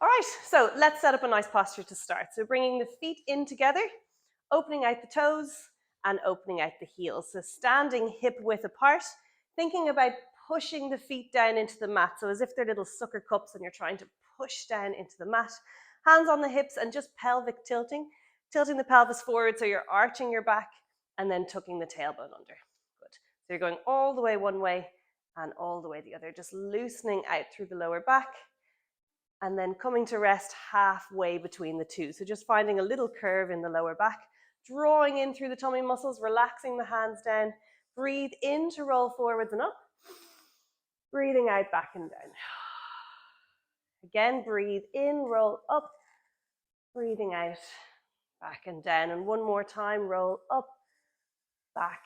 All right, so let's set up a nice posture to start. So bringing the feet in together, opening out the toes and opening out the heels. So standing hip width apart, thinking about pushing the feet down into the mat. So as if they're little sucker cups and you're trying to push down into the mat. Hands on the hips and just pelvic tilting. Tilting the pelvis forward so you're arching your back and then tucking the tailbone under. Good. So you're going all the way one way and all the way the other. Just loosening out through the lower back. And then coming to rest halfway between the two. So just finding a little curve in the lower back, drawing in through the tummy muscles, relaxing the hands down. Breathe in to roll forwards and up. Breathing out, back and down. Again, breathe in, roll up. Breathing out, back and down. And one more time, roll up, back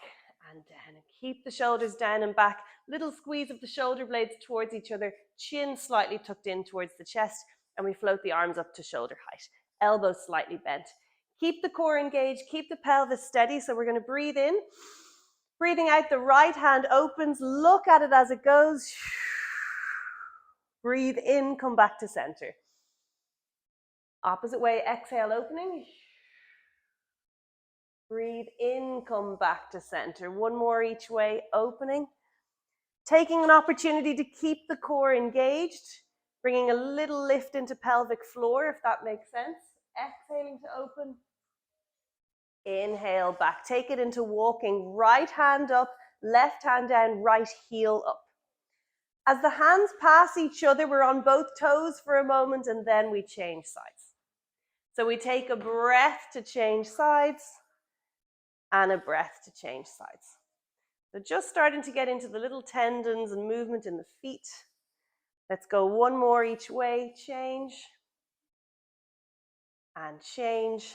and down. And keep the shoulders down and back. Little squeeze of the shoulder blades towards each other. Chin slightly tucked in towards the chest. And we float the arms up to shoulder height. Elbows slightly bent. Keep the core engaged. Keep the pelvis steady. So we're going to breathe in. Breathing out, the right hand opens. Look at it as it goes. Breathe in, come back to center. Opposite way, exhale, opening. Breathe in, come back to center. One more each way, opening. Taking an opportunity to keep the core engaged, bringing a little lift into pelvic floor, if that makes sense. Exhaling to open. Inhale back. Take it into walking. Right hand up, left hand down, right heel up. As the hands pass each other, we're on both toes for a moment, and then we change sides. So we take a breath to change sides, and a breath to change sides. So just starting to get into the little tendons and movement in the feet. Let's go one more each way. Change. And change.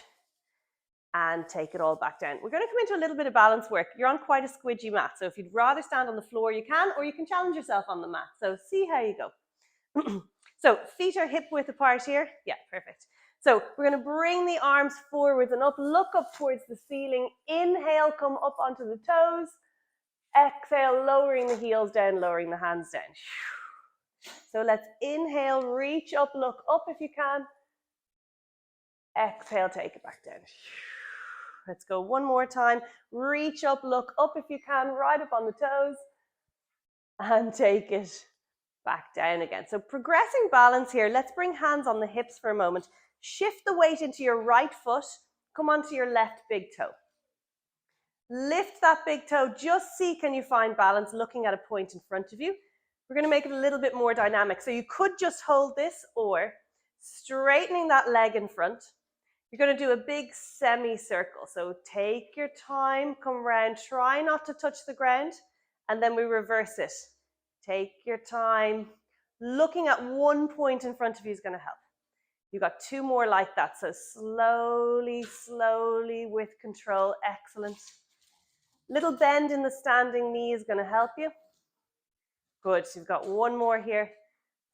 And take it all back down. We're going to come into a little bit of balance work. You're on quite a squidgy mat. So if you'd rather stand on the floor, you can, or you can challenge yourself on the mat. So see how you go. So feet are hip width apart here. Yeah, perfect. So we're going to bring the arms forwards and up. Look up towards the ceiling. Inhale, come up onto the toes. Exhale, lowering the heels down, lowering the hands down. So let's inhale, reach up, look up if you can. Exhale, take it back down. Let's go one more time. Reach up, look up if you can, right up on the toes. And take it back down again. So progressing balance here. Let's bring hands on the hips for a moment. Shift the weight into your right foot. Come onto your left big toe. Lift that big toe. Just see, can you find balance looking at a point in front of you. We're going to make it a little bit more dynamic. So you could just hold this, or straightening that leg in front. You're going to do a big semicircle. So take your time, come around, try not to touch the ground, and then we reverse it. Take your time. Looking at one point in front of you is going to help. You've got two more like that. So slowly, slowly with control. Excellent. Little bend in the standing knee is going to help you. Good. So you've got one more here.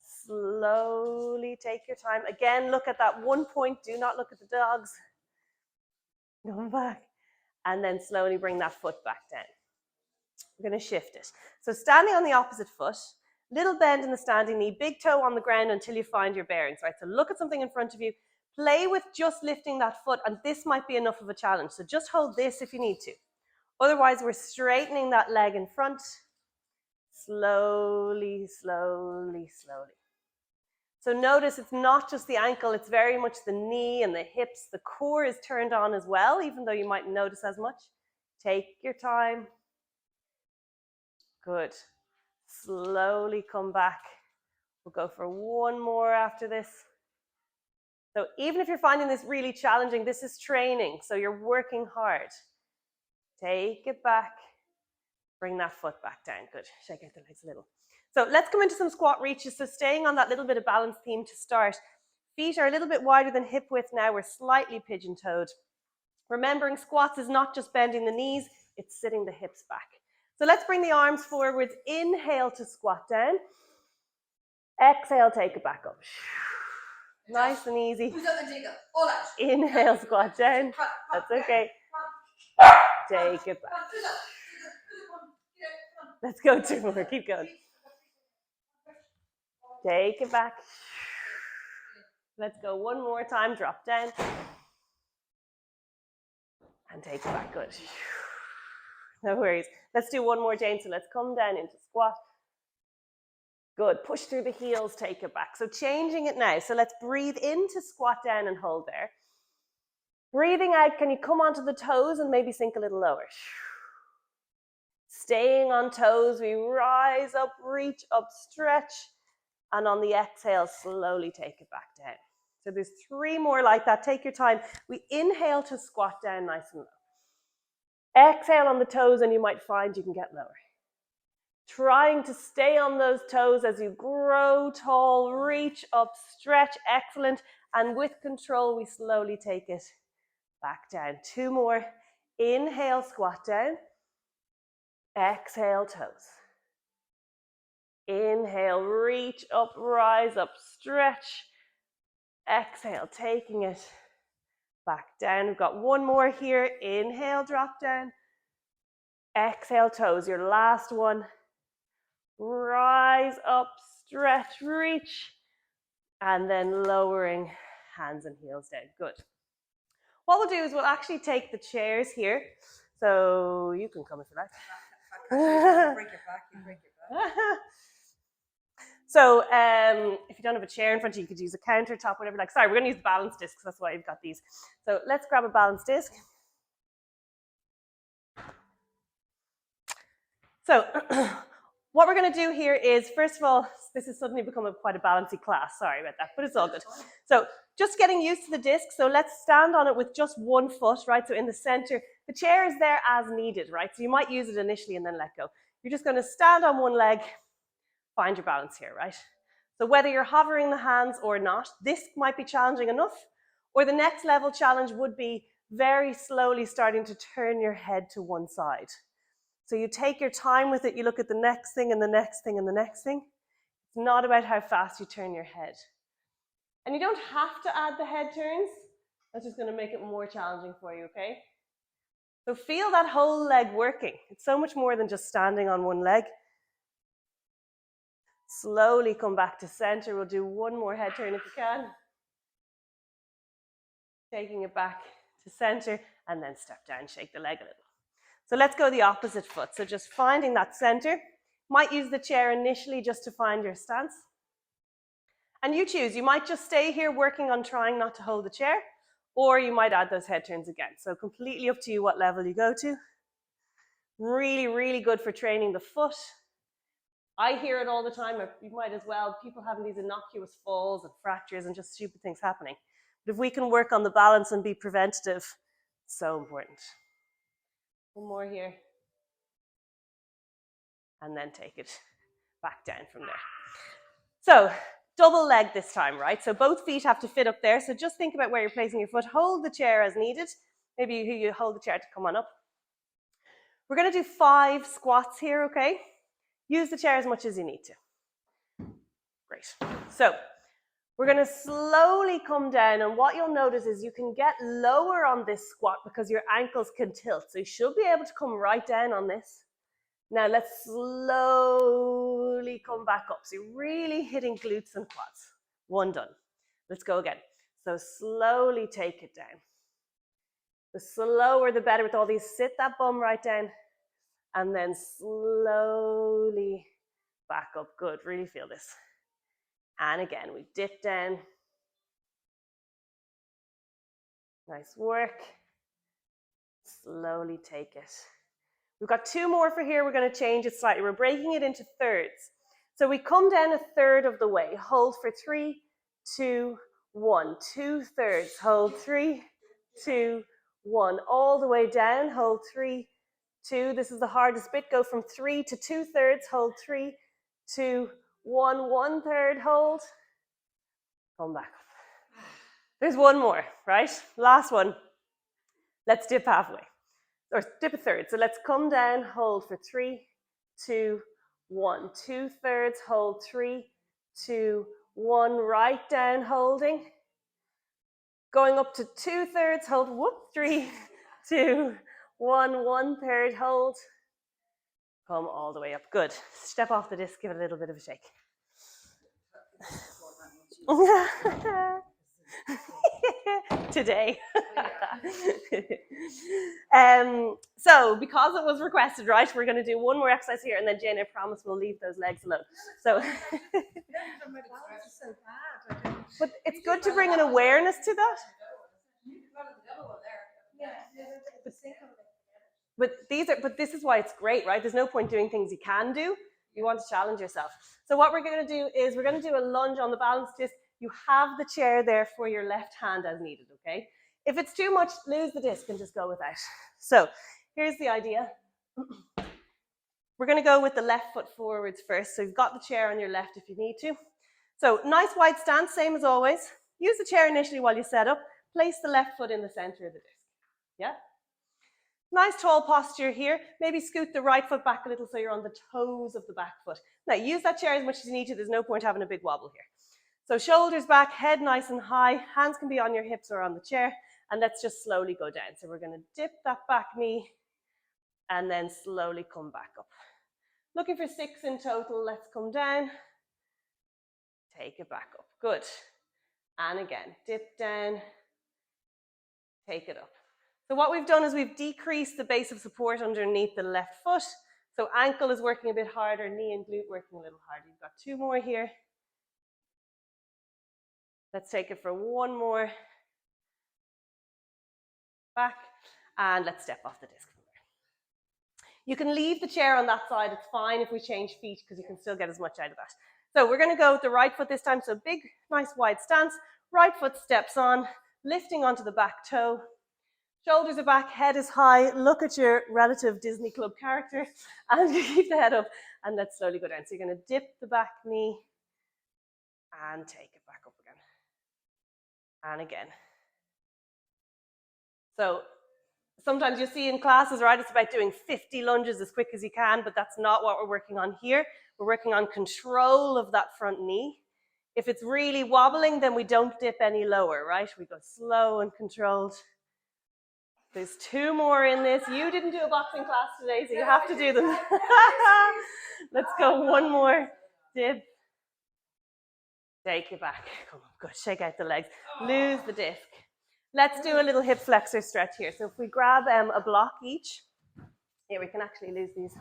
Slowly take your time. Again, look at that one point. Do not look at the dogs. Going back. And then slowly bring that foot back down. We're going to shift it. So standing on the opposite foot, little bend in the standing knee, big toe on the ground until you find your bearings, right? So look at something in front of you. Play with just lifting that foot, and this might be enough of a challenge. So just hold this if you need to. Otherwise, we're straightening that leg in front. Slowly, slowly, slowly. So notice it's not just the ankle, it's very much the knee and the hips. The core is turned on as well, even though you mightn't notice as much. Take your time. Good. Slowly come back. We'll go for one more after this. So even if you're finding this really challenging, this is training, so you're working hard. Take it back. Bring that foot back down. Good. Shake out the legs a little. So let's come into some squat reaches. So staying on that little bit of balance theme to start. Feet are a little bit wider than hip width now. We're slightly pigeon-toed. Remembering squats is not just bending the knees, it's sitting the hips back. So let's bring the arms forwards. Inhale to squat down. Exhale, take it back up. Nice and easy. Inhale, squat down. That's okay. Take it back. Let's go two more. Keep going. Take it back. Let's go one more time, drop down. And take it back, good. No worries. Let's do one more, Jane. So let's come down into squat. Good, push through the heels, take it back. So changing it now. So let's breathe into squat down and hold there. Breathing out, can you come onto the toes and maybe sink a little lower? Staying on toes, we rise up, reach up, stretch. And on the exhale, slowly take it back down. So there's 3 more like that. Take your time. We inhale to squat down nice and low. Exhale on the toes and you might find you can get lower. Trying to stay on those toes as you grow tall, reach up, stretch, excellent. And with control, we slowly take it back down. 2 more. Inhale, squat down. Exhale, toes. Inhale, reach up, rise up, stretch. Exhale, taking it back down. We've got 1 more here. Inhale, drop down. Exhale, toes. Your last one. Rise up, stretch, reach. And then lowering hands and heels down. Good. What we'll do is we'll actually take the chairs here. So you can come if you like. Break your back, you break your back. So if you don't have a chair in front of you, you could use a countertop, whatever you like. Sorry, we're going to use the balance discs. That's why you've got these. So let's grab a balance disc. So what we're going to do here is, first of all, this has suddenly become quite a balancy class. Sorry about that, but it's all good. So just getting used to the disc. So let's stand on it with just 1 foot, right? So in the center, the chair is there as needed, right? So you might use it initially and then let go. You're just going to stand on 1 leg, find your balance here, right? So whether you're hovering the hands or not, this might be challenging enough, or the next level challenge would be very slowly starting to turn your head to one side. So you take your time with it, you look at the next thing and the next thing and the next thing. It's not about how fast you turn your head. And you don't have to add the head turns. That's just going to make it more challenging for you, okay? So feel that whole leg working. It's so much more than just standing on 1 leg. Slowly come back to center. We'll do 1 more head turn if you can. Taking it back to center and then step down, shake the leg a little. So let's go the opposite foot. So just finding that center. Might use the chair initially just to find your stance. And you choose. You might just stay here working on trying not to hold the chair, or you might add those head turns again. So completely up to you what level you go to. Really, really good for training the foot. I hear it all the time. You might as well. People having these innocuous falls and fractures and just stupid things happening. But if we can work on the balance and be preventative, it's so important. 1 more here. And then take it back down from there. So double leg this time, right? So both feet have to fit up there. So just think about where you're placing your foot. Hold the chair as needed. Maybe you hold the chair to come on up. We're going to do 5 squats here, okay? Use the chair as much as you need to. Great. So we're going to slowly come down, and what you'll notice is you can get lower on this squat because your ankles can tilt. So you should be able to come right down on this. Now let's slowly come back up. So you're really hitting glutes and quads. 1 done. Let's go again. So slowly take it down. The slower the better with all these. Sit that bum right down. And then slowly back up. Good, really feel this. And again, we dip down. Nice work. Slowly take it. We've got 2 more for here. We're going to change it slightly. We're breaking it into thirds. So we come down 1/3 of the way. Hold for 3, 2, 1. 2/3. Hold 3, 2, 1. All the way down. Hold 3, 2. This is the hardest bit. Go from 3 to 2/3. Hold 3, 2, 1. 1/3. Hold. Come back up. There's 1 more, right? Last one. Let's dip halfway. Or dip 1/3. So let's come down, hold for 3, 2, 1. 2/3, hold 3, 2, 1. Right down, holding. Going up to 2/3, hold, whoop, 3, 2, 1. 1/3, hold. Come all the way up. Good. Step off the disc, give it a little bit of a shake. today. So because it was requested, right, we're going to do one more exercise here, and then Jane, I promise we'll leave those legs alone. So, but it's good to bring an awareness to that. But this is why it's great, right? There's no point doing things you can do. You want to challenge yourself. So what we're going to do is we're going to do a lunge on the balance disc. You have the chair there for your left hand as needed, okay? If it's too much, lose the disc and just go without. So here's the idea. We're going to go with the left foot forwards first. So you've got the chair on your left if you need to. So nice wide stance, same as always. Use the chair initially while you set up. Place the left foot in the center of the disc. Yeah? Nice tall posture here. Maybe scoot the right foot back a little so you're on the toes of the back foot. Now use that chair as much as you need to. There's no point having a big wobble here. So shoulders back, head nice and high. Hands can be on your hips or on the chair. And let's just slowly go down. So we're going to dip that back knee and then slowly come back up. Looking for 6 in total. Let's come down. Take it back up. Good. And again, dip down. Take it up. So what we've done is we've decreased the base of support underneath the left foot. So ankle is working a bit harder, knee and glute working a little harder. You've got 2 more here. Let's take it for 1 more. Back. And let's step off the disc from there. You can leave the chair on that side. It's fine if we change feet because you can still get as much out of that. So we're going to go with the right foot this time. So big, nice wide stance. Right foot steps on, lifting onto the back toe. Shoulders are back, head is high. Look at your relative Disney Club character and keep the head up and let's slowly go down. So you're going to dip the back knee and take it back up again. And again. So sometimes you see in classes, right, it's about doing 50 lunges as quick as you can, but that's not what we're working on here. We're working on control of that front knee. If it's really wobbling, then we don't dip any lower, right? We go slow and controlled. There's 2 more in this. You didn't do a boxing class today, so you have to do them. Let's go 1 more. Dip. Take it back. Come on, good. Shake out the legs. Lose the disc. Let's do a little hip flexor stretch here. So if we grab a block each. Here, we can actually lose these.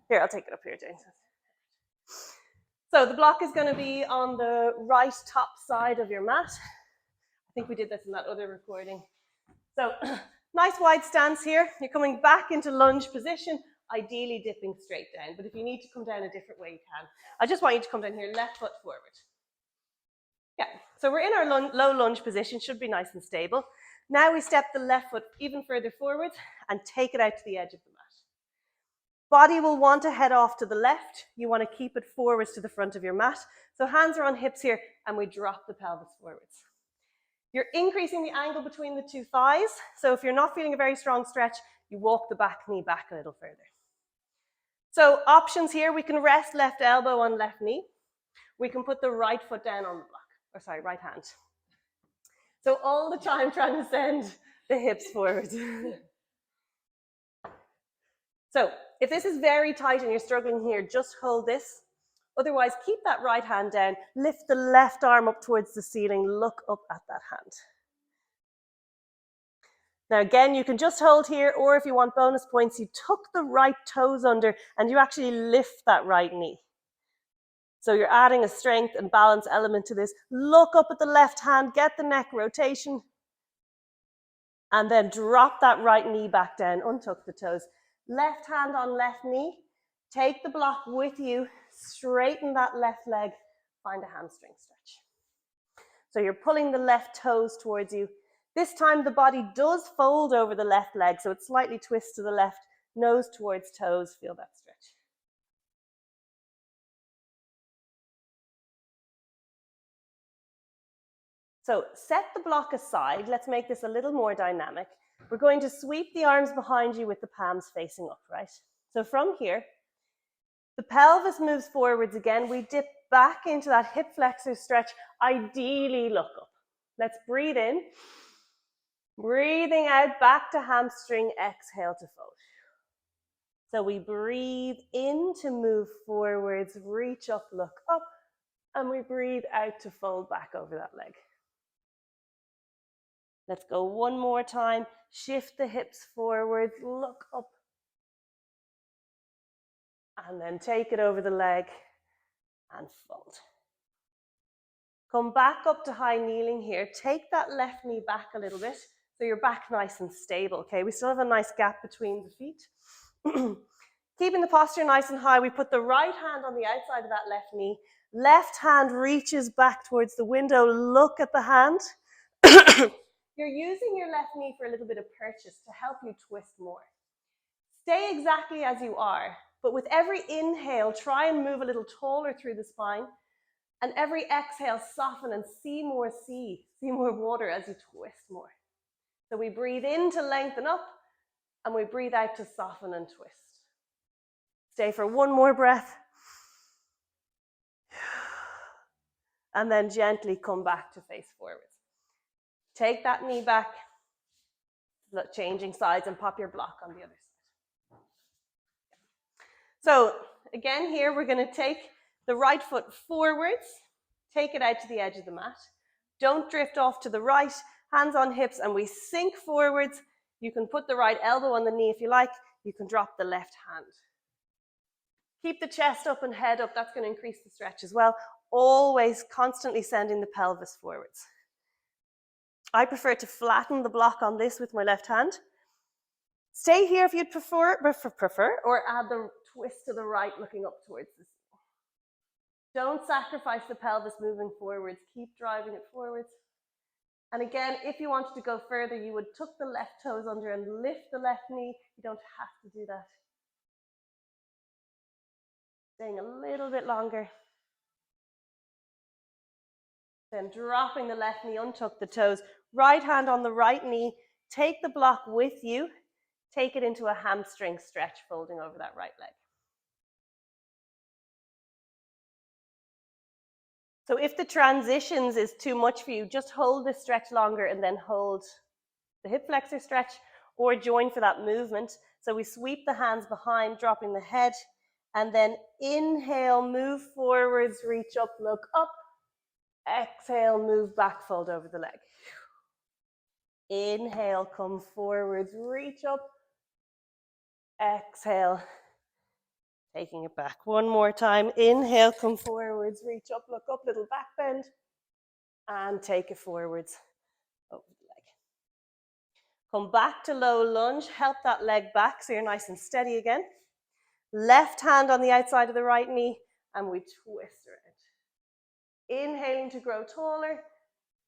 Here, I'll take it up here, James. So the block is going to be on the right top side of your mat. I think we did this in that other recording. So nice wide stance here. You're coming back into lunge position, ideally dipping straight down. But if you need to come down a different way, you can. I just want you to come down here, left foot forward. Yeah, so we're in our low lunge position, should be nice and stable. Now we step the left foot even further forward and take it out to the edge of the mat. Body will want to head off to the left. You want to keep it forwards to the front of your mat. So hands are on hips here and we drop the pelvis forwards. You're increasing the angle between the 2 thighs. So if you're not feeling a very strong stretch, you walk the back knee back a little further. So options here, we can rest left elbow on left knee. We can put the right foot down on the block, or sorry, right hand. So all the time trying to send the hips forward. So if this is very tight and you're struggling here, just hold this. Otherwise, keep that right hand down, lift the left arm up towards the ceiling, look up at that hand. Now again, you can just hold here, or if you want bonus points, you tuck the right toes under and you actually lift that right knee. So you're adding a strength and balance element to this. Look up at the left hand, get the neck rotation, and then drop that right knee back down, untuck the toes. Left hand on left knee, take the block with you, straighten that left leg, find a hamstring stretch. So you're pulling the left toes towards you. This time the body does fold over the left leg, so it slightly twists to the left, nose towards toes, feel that stretch. So set the block aside. Let's make this a little more dynamic. We're going to sweep the arms behind you with the palms facing up, right? So from here, the pelvis moves forwards again. We dip back into that hip flexor stretch, ideally look up. Let's breathe in. Breathing out, back to hamstring, exhale to fold. So we breathe in to move forwards, reach up, look up, and we breathe out to fold back over that leg. Let's go one more time. Shift the hips forward, look up. And then take it over the leg and fold. Come back up to high kneeling here. Take that left knee back a little bit so your back nice and stable, okay? We still have a nice gap between the feet. Keeping the posture nice and high, we put the right hand on the outside of that left knee. Left hand reaches back towards the window. Look at the hand. You're using your left knee for a little bit of purchase to help you twist more. Stay exactly as you are, but with every inhale, try and move a little taller through the spine. And every exhale, soften and see more water as you twist more. So we breathe in to lengthen up, and we breathe out to soften and twist. Stay for one more breath. And then gently come back to face forwards. Take that knee back, changing sides, and pop your block on the other side. So again, here we're going to take the right foot forwards, take it out to the edge of the mat. Don't drift off to the right, hands on hips, and we sink forwards. You can put the right elbow on the knee if you like. You can drop the left hand. Keep the chest up and head up. That's going to increase the stretch as well. Always constantly sending the pelvis forwards. I prefer to flatten the block on this with my left hand. Stay here if you'd prefer, or add the twist to the right, looking up towards the ceiling. Don't sacrifice the pelvis moving forwards. Keep driving it forwards. And again, if you wanted to go further, you would tuck the left toes under and lift the left knee. You don't have to do that. Staying a little bit longer. Then dropping the left knee, untuck the toes. Right hand on the right knee. Take the block with you. Take it into a hamstring stretch, folding over that right leg. So if the transitions is too much for you, just hold this stretch longer and then hold the hip flexor stretch, or join for that movement. So we sweep the hands behind, dropping the head, and then inhale, move forwards, reach up, look up. Exhale, move back, fold over the leg. Inhale, come forwards, reach up. Exhale, taking it back. One more time. Inhale, come forwards, reach up, look up, little back bend. And take it forwards over the leg. Come back to low lunge. Help that leg back so you're nice and steady again. Left hand on the outside of the right knee, and we twist around. Inhaling to grow taller,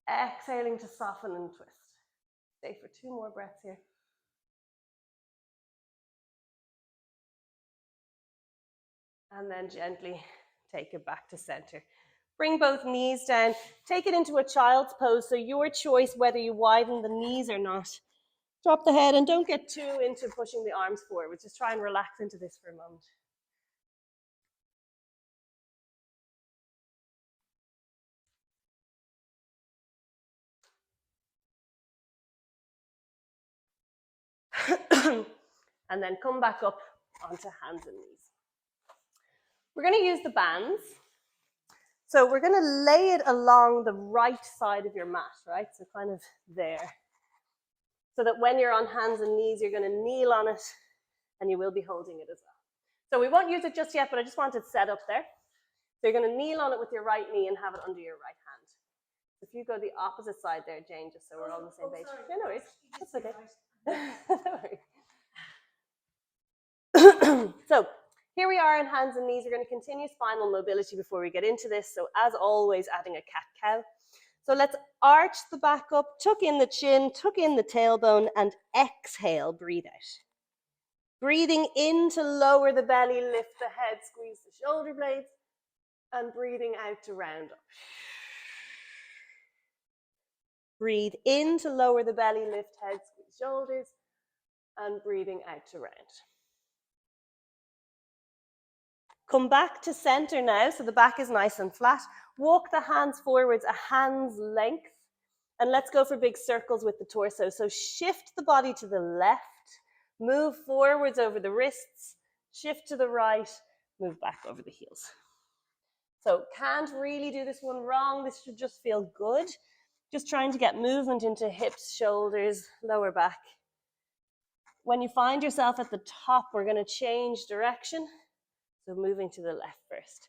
exhaling to soften and twist. Stay for 2 more breaths here. And then gently take it back to center. Bring both knees down. Take it into a child's pose, so your choice whether you widen the knees or not. Drop the head and don't get too into pushing the arms forward. Just try and relax into this for a moment. And then come back up onto hands and knees. We're going to use the bands. So we're going to lay it along the right side of your mat, right? So kind of there. So that when you're on hands and knees, you're going to kneel on it and you will be holding it as well. So we won't use it just yet, but I just want it set up there. So you're going to kneel on it with your right knee and have it under your right hand. If you go the opposite side there, Jane, just so we're all on the same page. Yeah, no worries. That's okay. No worries. So here we are in hands and knees. We're going to continue spinal mobility before we get into this. So as always, adding a cat-cow. So let's arch the back up, tuck in the chin, tuck in the tailbone, and exhale, breathe out. Breathing in to lower the belly, lift the head, squeeze the shoulder blades, and breathing out to round up. Breathe in to lower the belly, lift head, squeeze shoulders, and breathing out to round. Come back to center now, so the back is nice and flat. Walk the hands forwards a hand's length, and let's go for big circles with the torso. So shift the body to the left, move forwards over the wrists, shift to the right, move back over the heels. So can't really do this one wrong. This should just feel good. Just trying to get movement into hips, shoulders, lower back. When you find yourself at the top, we're going to change direction. So moving to the left first.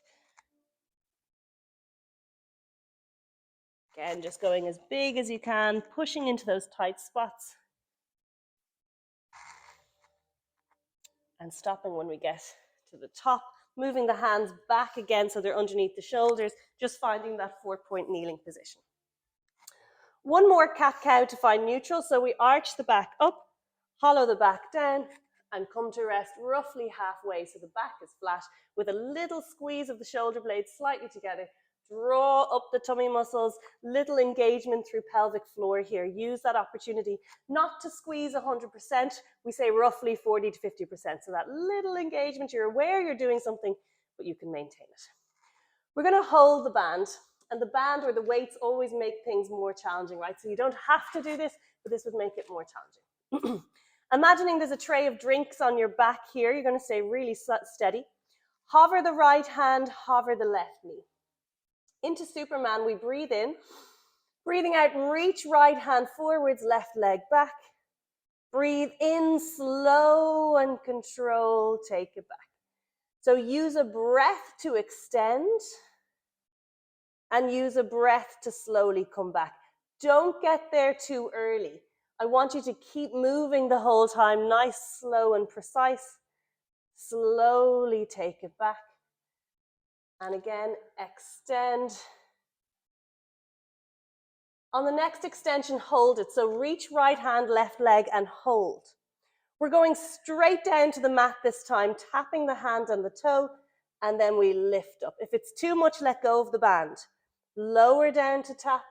Again, just going as big as you can, pushing into those tight spots. And stopping when we get to the top. Moving the hands back again so they're underneath the shoulders, just finding that 4-point kneeling position. One more cat-cow to find neutral. So we arch the back up, hollow the back down, and come to rest roughly halfway. So the back is flat with a little squeeze of the shoulder blades slightly together. Draw up the tummy muscles, little engagement through pelvic floor here. Use that opportunity not to squeeze 100%. We say roughly 40 to 50%. So that little engagement, you're aware you're doing something, but you can maintain it. We're going to hold the band. And the band or the weights always make things more challenging, right? So you don't have to do this, but this would make it more challenging. Imagining there's a tray of drinks on your back here. You're going to stay really steady. Hover the right hand, hover the left knee. Into Superman, we breathe in. Breathing out, reach right hand forwards, left leg back. Breathe in, slow and control, take it back. So use a breath to extend. And use a breath to slowly come back. Don't get there too early. I want you to keep moving the whole time, nice, slow, and precise. Slowly take it back. And again, extend. On the next extension, hold it. So reach right hand, left leg, and hold. We're going straight down to the mat this time, tapping the hand on the toe, and then we lift up. If it's too much, let go of the band. Lower down to tap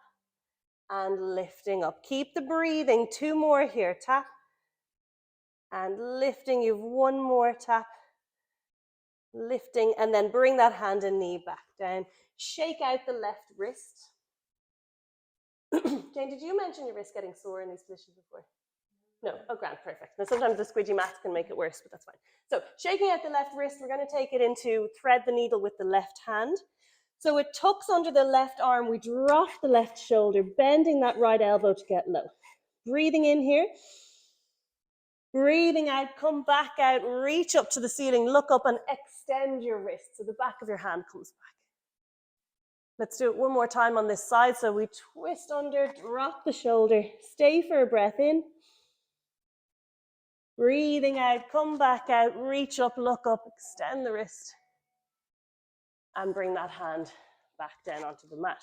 and lifting up. Keep the breathing. 2 more here. Tap and lifting. You've 1 more tap. Lifting and then bring that hand and knee back down. Shake out the left wrist. Jane, did you mention your wrist getting sore in these positions before? No? Oh, grand, perfect. Now sometimes the squidgy mats can make it worse, but that's fine. So shaking out the left wrist, we're going to take it into thread the needle with the left hand. So it tucks under the left arm, we drop the left shoulder, bending that right elbow to get low. Breathing in here. Breathing out, come back out, reach up to the ceiling, look up and extend your wrist so the back of your hand comes back. Let's do it 1 more time on this side. So we twist under, drop the shoulder, stay for a breath in. Breathing out, come back out, reach up, look up, extend the wrist. And bring that hand back down onto the mat.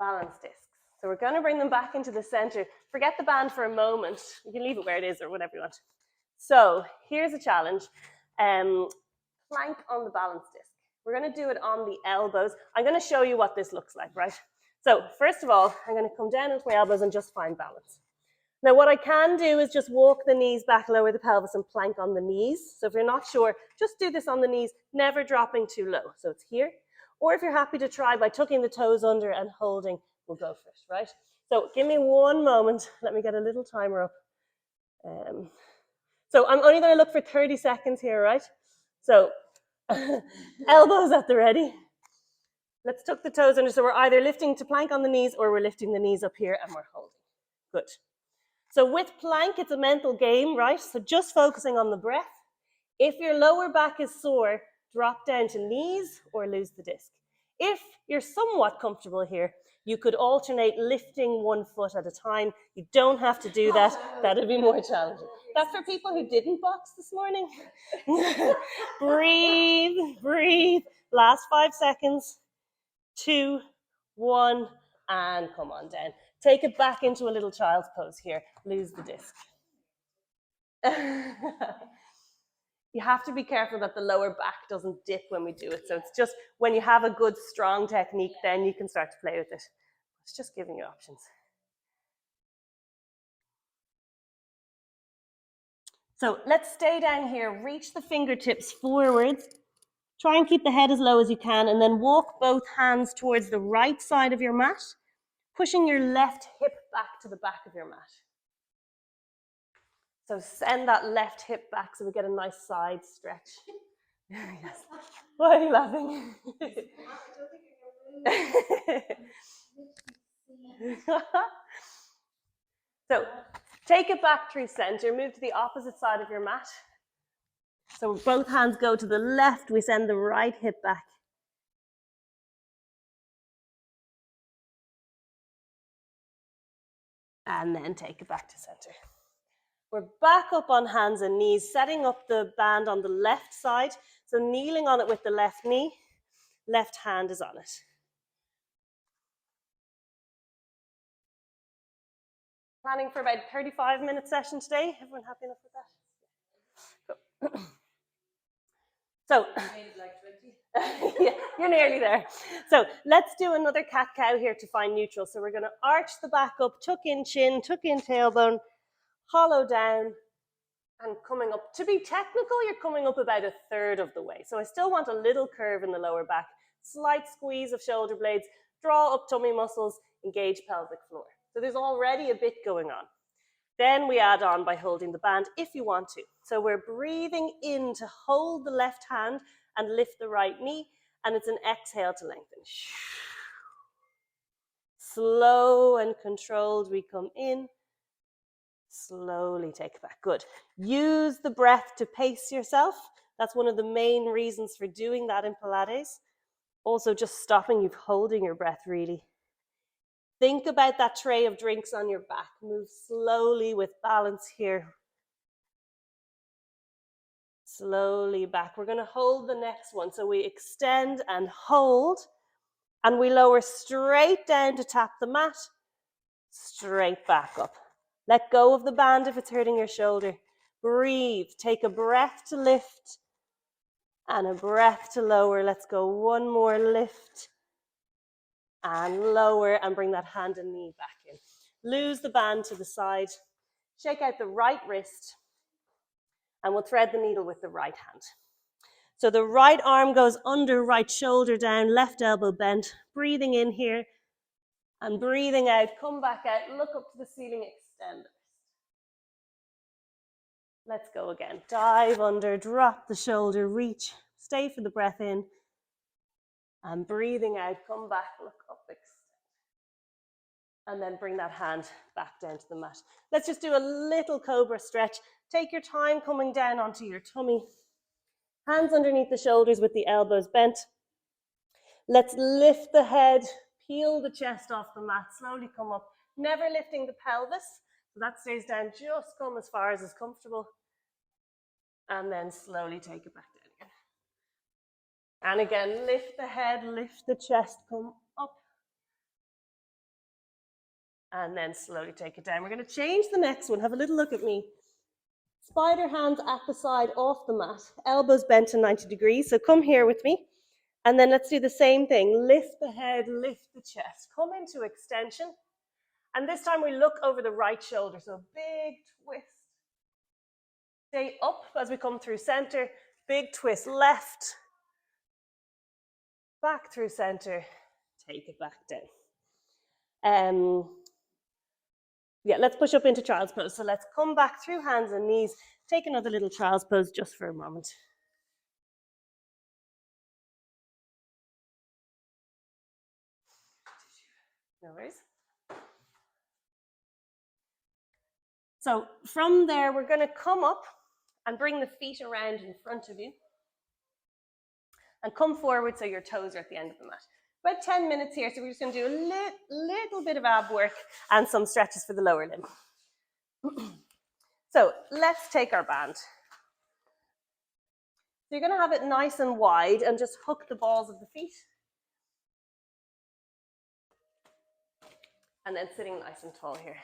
Balance discs. So we're going to bring them back into the center. Forget the band for a moment. You can leave it where it is or whatever you want. So here's a challenge. Plank on the balance disc. We're going to do it on the elbows. I'm going to show you what this looks like, right? So first of all, I'm going to come down with my elbows and just find balance. Now what I can do is just walk the knees back, lower the pelvis and plank on the knees. So if you're not sure, just do this on the knees, never dropping too low. So it's here. Or if you're happy to try by tucking the toes under and holding, we'll go for it, right? So give me 1 moment. Let me get a little timer up. So I'm only going to look for 30 seconds here, right? So elbows at the ready. Let's tuck the toes under. So we're either lifting to plank on the knees or we're lifting the knees up here and we're holding. Good. So with plank, it's a mental game, right? So just focusing on the breath. If your lower back is sore, drop down to knees or lose the disc. If you're somewhat comfortable here, you could alternate lifting 1 foot at a time. You don't have to do that. That'd be more challenging. That's for people who didn't box this morning. Breathe, breathe. Last 5 seconds. 2, 1, and come on down. Take it back into a little child's pose here. Lose the disc. You have to be careful that the lower back doesn't dip when we do it. So it's just when you have a good, strong technique, then you can start to play with it. It's just giving you options. So let's stay down here. Reach the fingertips forwards. Try and keep the head as low as you can, and then walk both hands towards the right side of your mat, pushing your left hip back to the back of your mat. So send that left hip back so we get a nice side stretch. Yes. Why are you laughing? So take it back through center, move to the opposite side of your mat. So both hands go to the left, we send the right hip back. And then take it back to center. We're back up on hands and knees, setting up the band on the left side. So kneeling on it with the left knee, left hand is on it. Planning for about a 35-minute session today. Everyone happy enough with that? Cool. So, yeah, you're nearly there. So let's do another cat-cow here to find neutral. So we're going to arch the back up, tuck in chin, tuck in tailbone, hollow down, and coming up. To be technical, you're coming up about a third of the way. So I still want a little curve in the lower back, slight squeeze of shoulder blades, draw up tummy muscles, engage pelvic floor. So there's already a bit going on. Then we add on by holding the band if you want to. So we're breathing in to hold the left hand and lift the right knee, and it's an exhale to lengthen. Slow and controlled, we come in. Slowly take it back. Good. Use the breath to pace yourself. That's one of the main reasons for doing that in Pilates. Also, just stopping you holding your breath, really. Think about that tray of drinks on your back. Move slowly with balance here. Slowly back. We're going to hold the next one. So we extend and hold, and we lower straight down to tap the mat, straight back up. Let go of the band if it's hurting your shoulder. Breathe. Take a breath to lift and a breath to lower. Let's go one more lift and lower, and bring that hand and knee back in. Lose the band to the side. Shake out the right wrist, and we'll thread the needle with the right hand. So the right arm goes under, right shoulder down, left elbow bent. Breathing in here and breathing out. Come back out, look up to the ceiling, extend. Let's go again. Dive under, drop the shoulder, reach. Stay for the breath in. And breathing out, come back, look up, extend. And then bring that hand back down to the mat. Let's just do a little cobra stretch. Take your time coming down onto your tummy. Hands underneath the shoulders with the elbows bent. Let's lift the head, peel the chest off the mat, slowly come up. Never lifting the pelvis, so that stays down, just come as far as is comfortable. And then slowly take it back down again. And again, lift the head, lift the chest, come up. And then slowly take it down. We're going to change the next one. Have a little look at me. Spider hands at the side off the mat, elbows bent to 90 degrees. So come here with me. And then let's do the same thing. Lift the head, lift the chest. Come into extension. And this time we look over the right shoulder. So big twist. Stay up as we come through center. Big twist left. Back through center. Take it back down. Yeah, let's push up into child's pose. So let's come back through hands and knees. Take another little child's pose just for a moment. No worries. So from there, we're going to come up and bring the feet around in front of you. And come forward so your toes are at the end of the mat. About 10 minutes here, so we're just going to do a little bit of ab work and some stretches for the lower limb. So let's take our band. So you're going to have it nice and wide and just hook the balls of the feet. And then sitting nice and tall here.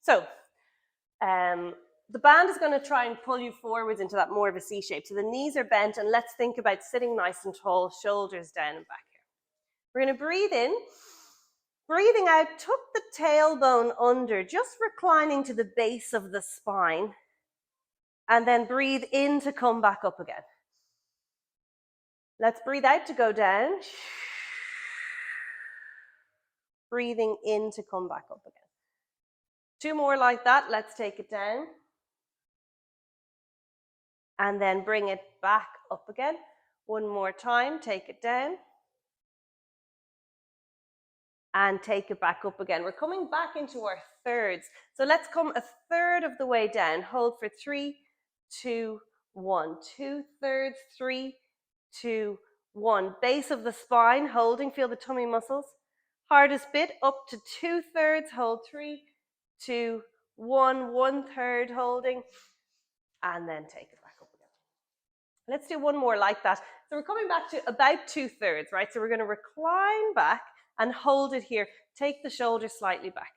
So the band is going to try and pull you forwards into that more of a C shape. So the knees are bent, and let's think about sitting nice and tall, shoulders down and back here. We're going to breathe in. Breathing out, tuck the tailbone under, just reclining to the base of the spine. And then breathe in to come back up again. Let's breathe out to go down. Breathing in to come back up again. 2 more like that. Let's take it down. And then bring it back up again. 1 more time. Take it down. and take it back up again. We're coming back into our thirds. So let's come a third of the way down. Hold for 3, 2, 1. 2/3, 3, 2, 1. Base of the spine, holding, feel the tummy muscles. Hardest bit, up to 2/3, hold 3, 2, 1. 1/3 holding, and then take it back up again. Let's do one more like that. So we're coming back to about 2/3, right? So we're going to recline back and hold it here. Take the shoulders slightly back.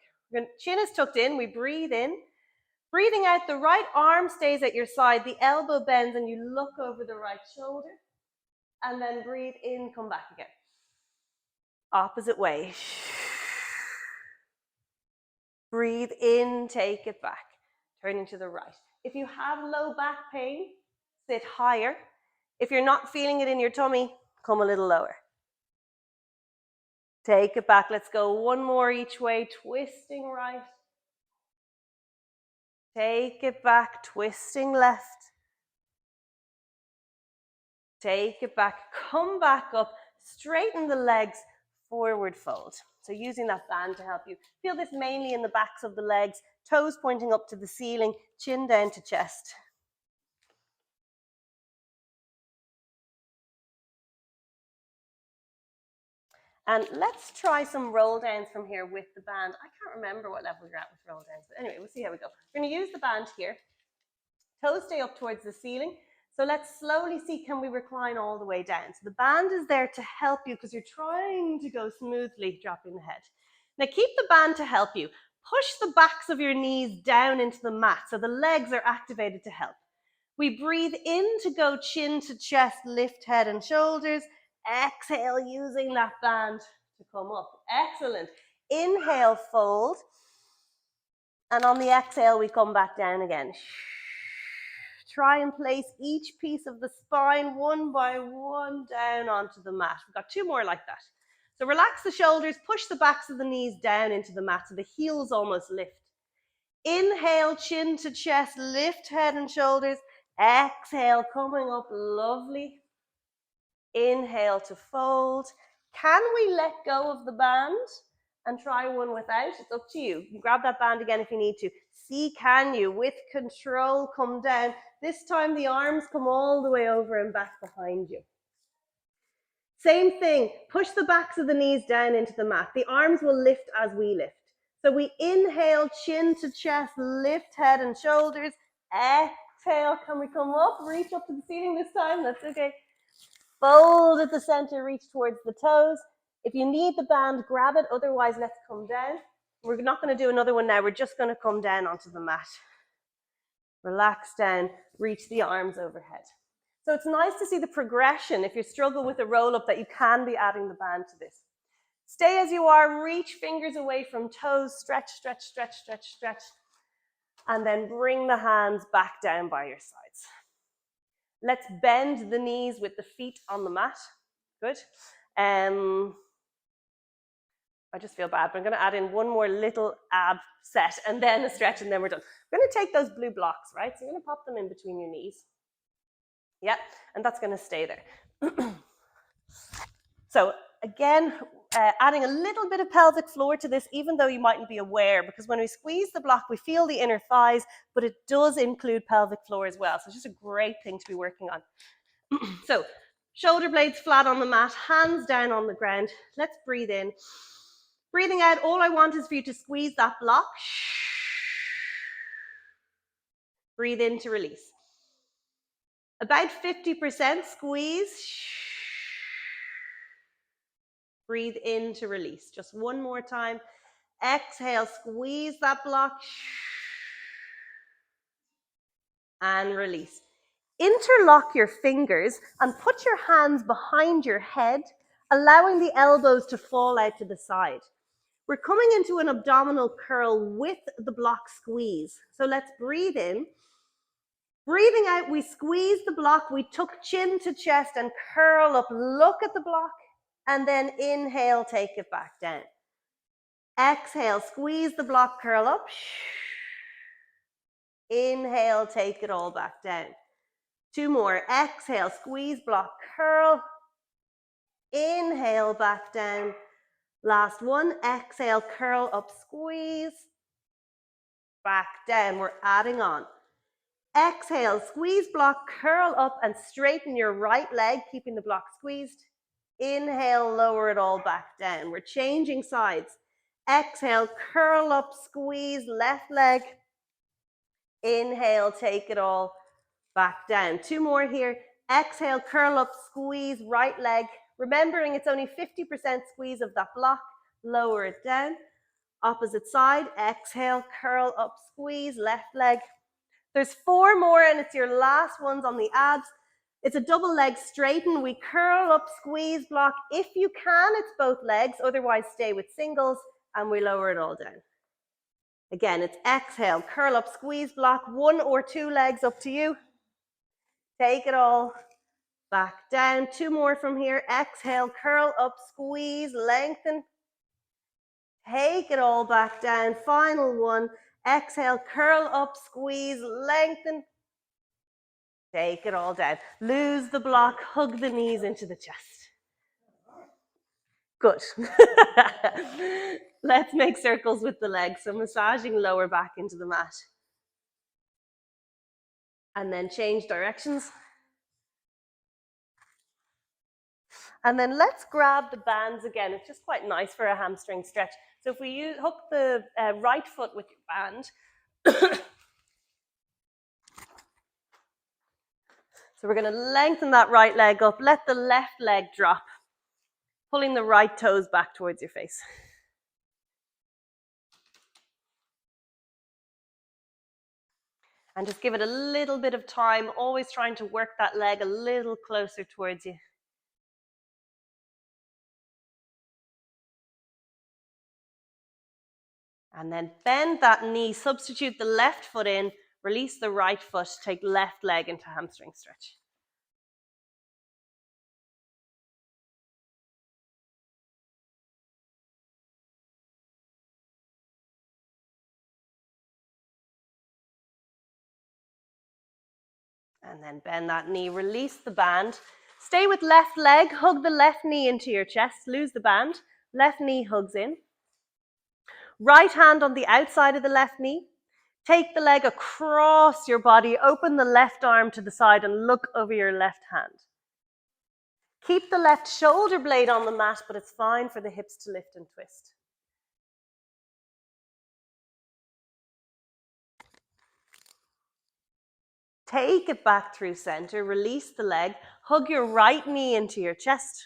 Chin is tucked in. We breathe in. Breathing out, the right arm stays at your side. The elbow bends and you look over the right shoulder. And then breathe in, come back again. Opposite way. Breathe in, take it back. Turning to the right. If you have low back pain, sit higher. If you're not feeling it in your tummy, come a little lower. Take it back. Let's go one more each way, twisting right. Take it back, twisting left. Take it back, come back up, straighten the legs, forward fold. So using that band to help you. Feel this mainly in the backs of the legs, toes pointing up to the ceiling, chin down to chest. And let's try some roll downs from here with the band. I can't remember what level you're at with roll downs, but anyway, we'll see how we go. We're going to use the band here. Toes stay up towards the ceiling. So let's slowly see, can we recline all the way down? So the band is there to help you because you're trying to go smoothly, dropping the head. Now keep the band to help you. Push the backs of your knees down into the mat so the legs are activated to help. We breathe in to go chin to chest, lift head and shoulders. Exhale using that band to come up. Excellent. Inhale, fold. And on the exhale, we come back down again. Try and place each piece of the spine one by one down onto the mat. We've got 2 more like that. So relax the shoulders, push the backs of the knees down into the mat so the heels almost lift. Inhale, chin to chest, lift head and shoulders. Exhale, coming up, lovely. Inhale to fold. Can we let go of the band and try one without? It's up to you. You can grab that band again if you need to. See, can you, with control, come down. This time the arms come all the way over and back behind you. Same thing, push the backs of the knees down into the mat. The arms will lift as we lift. So we inhale, chin to chest, lift head and shoulders. Exhale, can we come up? Reach up to the ceiling this time, that's okay. Fold at the center, reach towards the toes. If you need the band, grab it. Otherwise, let's come down. We're not going to do another one now. We're just going to come down onto the mat. Relax down, reach the arms overhead. So it's nice to see the progression. If you struggle with a roll-up, that you can be adding the band to this. Stay as you are, reach fingers away from toes, stretch, stretch, stretch, stretch, stretch. And then bring the hands back down by your sides. Let's bend the knees with the feet on the mat. Good. I just feel bad, but I'm going to add in one more little ab set and then a stretch and then we're done. We're going to take those blue blocks, right? So you're going to pop them in between your knees. Yeah, and that's going to stay there. So again, adding a little bit of pelvic floor to this, even though you mightn't be aware, because when we squeeze the block, we feel the inner thighs, but it does include pelvic floor as well. So it's just a great thing to be working on. So shoulder blades flat on the mat, hands down on the ground. Let's breathe in. Breathing out, all I want is for you to squeeze that block. Breathe in to release. About 50% squeeze. Breathe in to release. Just one more time. Exhale, squeeze that block. And release. Interlock your fingers and put your hands behind your head, allowing the elbows to fall out to the side. We're coming into an abdominal curl with the block squeeze. So let's breathe in. Breathing out, we squeeze the block. We tuck chin to chest and curl up. Look at the block. And then inhale, take it back down. Exhale, squeeze the block, curl up. Inhale, take it all back down. 2 more. Exhale, squeeze block, curl. Inhale, back down. Last one. Exhale, curl up, squeeze. Back down. We're adding on. Exhale, squeeze block, curl up and straighten your right leg, keeping the block squeezed. Inhale, lower it all back down. We're changing sides. Exhale, curl up, squeeze, left leg. Inhale, take it all back down. Two more here. Exhale, curl up, squeeze, right leg. Remembering it's only 50% squeeze of that block. Lower it down. Opposite side. Exhale, curl up, squeeze, left leg. There's four more and it's your last ones on the abs. It's a double leg straighten. We curl up, squeeze, block. If you can, it's both legs. Otherwise, stay with singles and we lower it all down. Again, it's exhale, curl up, squeeze, block. One or two legs, up to you. Take it all back down. Two more from here. Exhale, curl up, squeeze, lengthen. Take it all back down. Final one. Exhale, curl up, squeeze, lengthen. Take it all down. Lose the block, hug the knees into the chest. Good. Let's make circles with the legs. So massaging lower back into the mat. And then change directions. And then let's grab the bands again. It's just quite nice for a hamstring stretch. So if we hook the right foot with your band. So we're going to lengthen that right leg up. Let the left leg drop. Pulling the right toes back towards your face. And just give it a little bit of time, always trying to work that leg a little closer towards you. And then bend that knee, substitute the left foot in, release the right foot, take left leg into hamstring stretch. And then bend that knee, release the band. Stay with left leg, hug the left knee into your chest, lose the band. Left knee hugs in. Right hand on the outside of the left knee. Take the leg across your body, open the left arm to the side and look over your left hand. Keep the left shoulder blade on the mat, but it's fine for the hips to lift and twist. Take it back through center, release the leg, hug your right knee into your chest.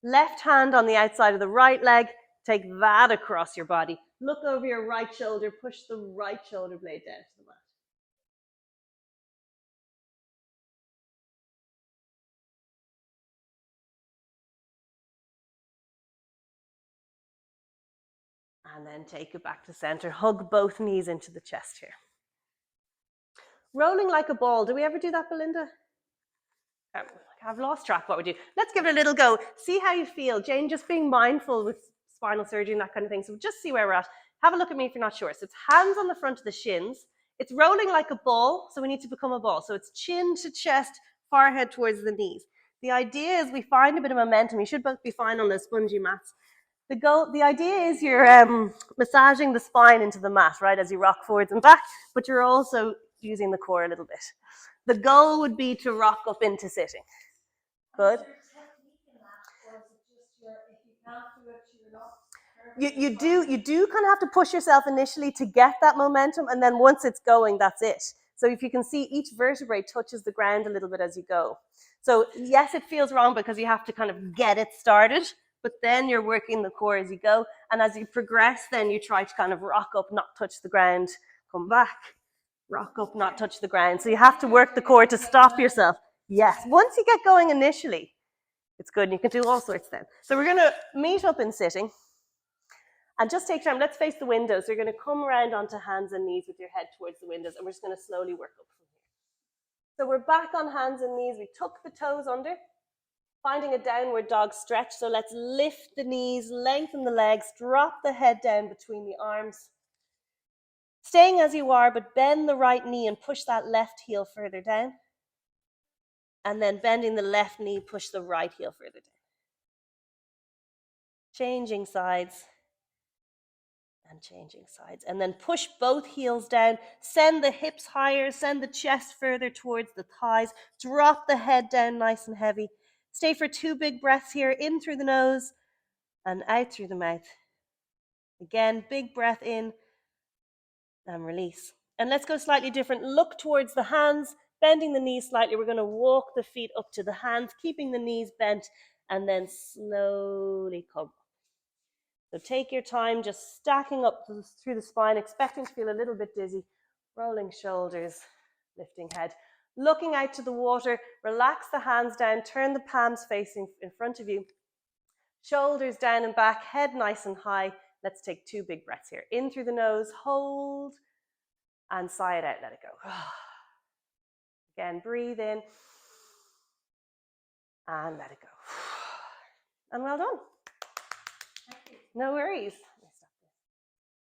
Left hand on the outside of the right leg, take that across your body. Look over your right shoulder, push the right shoulder blade down to the mat. And then take it back to center. Hug both knees into the chest here. Rolling like a ball. Do we ever do that, Belinda? I've lost track what we do. Let's give it a little go. See how you feel. Jane, just being mindful with spinal surgery and that kind of thing. So just see where we're at. Have a look at me if you're not sure. So it's hands on the front of the shins. It's rolling like a ball, so we need to become a ball. So it's chin to chest, forehead towards the knees. The idea is we find a bit of momentum. You should both be fine on those spongy mats. The idea is you're massaging the spine into the mat, right, as you rock forwards and back, but you're also using the core a little bit. The goal would be to rock up into sitting. Good. You do kind of have to push yourself initially to get that momentum, and then once it's going, that's it. So if you can see, each vertebrae touches the ground a little bit as you go. So yes, it feels wrong because you have to kind of get it started, but then you're working the core as you go. And as you progress, then you try to kind of rock up, not touch the ground, come back, rock up, not touch the ground. So you have to work the core to stop yourself. Yes, once you get going initially, it's good. And you can do all sorts then. So we're going to meet up in sitting. And just take time, let's face the windows. So you're going to come around onto hands and knees with your head towards the windows, and we're just going to slowly work up from here. So we're back on hands and knees. We tuck the toes under, finding a downward dog stretch. So let's lift the knees, lengthen the legs, drop the head down between the arms. Staying as you are, but bend the right knee and push that left heel further down. And then bending the left knee, push the right heel further down. changing sides, and changing sides. And then push both heels down, send the hips higher, send the chest further towards the thighs, drop the head down nice and heavy. Stay for 2 big breaths here, in through the nose and out through the mouth. Again, big breath in and release. And let's go slightly different. Look towards the hands, bending the knees slightly. We're going to walk the feet up to the hands, keeping the knees bent, and then slowly come. So take your time, just stacking up through the spine, expecting to feel a little bit dizzy, rolling shoulders, lifting head. Looking out to the water, relax the hands down, turn the palms facing in front of you. Shoulders down and back, head nice and high. Let's take 2 big breaths here. In through the nose, hold, and sigh it out, let it go. Again, breathe in, and let it go. And well done. Thank you. No worries.